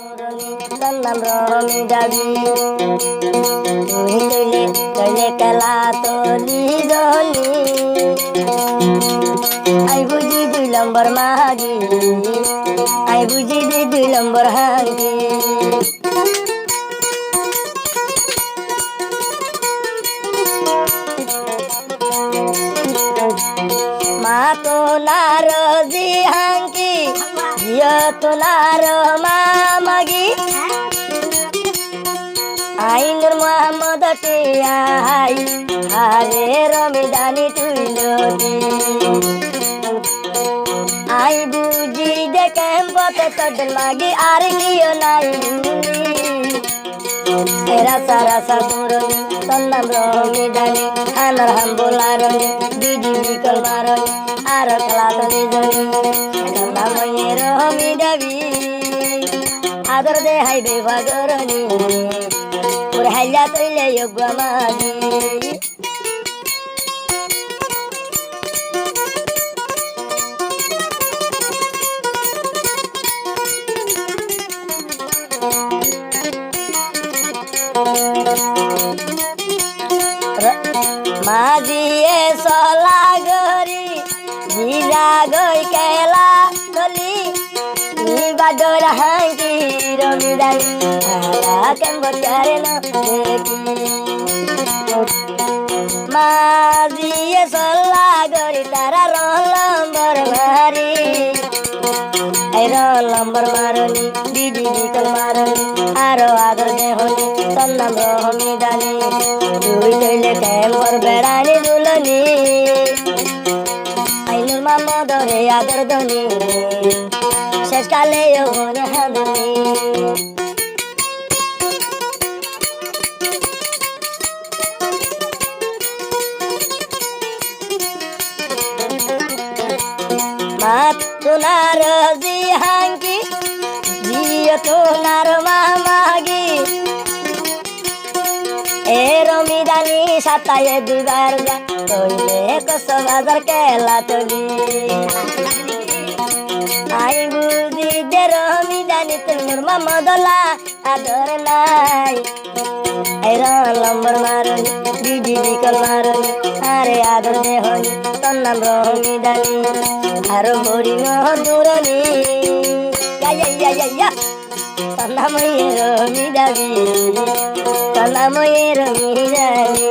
নাম রমি দাবি তুই তৈলে তৈলে খেলা তলি জনি আই বুঝি 2 নম্বর মাগি আই বুঝি 2 নম্বর হাঙ্গি মা তো নার জি হাঙ্কি জিয়া তো নার মামাগি আইনুর মোহাম্মদ টিয়াই আরে রমিদানি তুইলতি আই বুঝি দেখে পথে তোদের মাগি আর কিও নাই এরা সারা সাপুরনি তোর নাম রমিদানি আনার হাম বোলারনি দিদি বিকল মারনি আর খেলা তলি জনি তোর নাম রমিদাবি আদর দে হাইবে ভাগরনি হাইলা তৈলে মাগি মাঝিয়ে সলা গরি জিরা গই কেলা তলি বাদর হাঙ্কি রমিদাই কেম্বরে না দেখি মাঝিয়ে সলা গরি তারা রলম্বর মারি রলম্বর মারনি দিদি বিকল মারনি আরো আদর দেহনি তোর নাম রমিদানি তুই তৈলে কেম্বর বেড়ানি দুলনি আইনুর মামা ধরে আদর ধনি শেষকালে ওরে হাঁদনি মাত তোনার জি হাঙ্কি জিয়া তোনার মামাগি এ রমিদানি সাতায়ে দুবার যা তৈলে কস বাজার কেলা তলি আই বুঝি দে রমিদানি তোর মামা দলা আদর নাই লম্বর মারনি দিদি বিকল মারনি আরে আদর দেহনি তোর নাম রমিদানি আরো হরি দূরনি তোর নাম রমিদাবি তোর নাম রমিদানি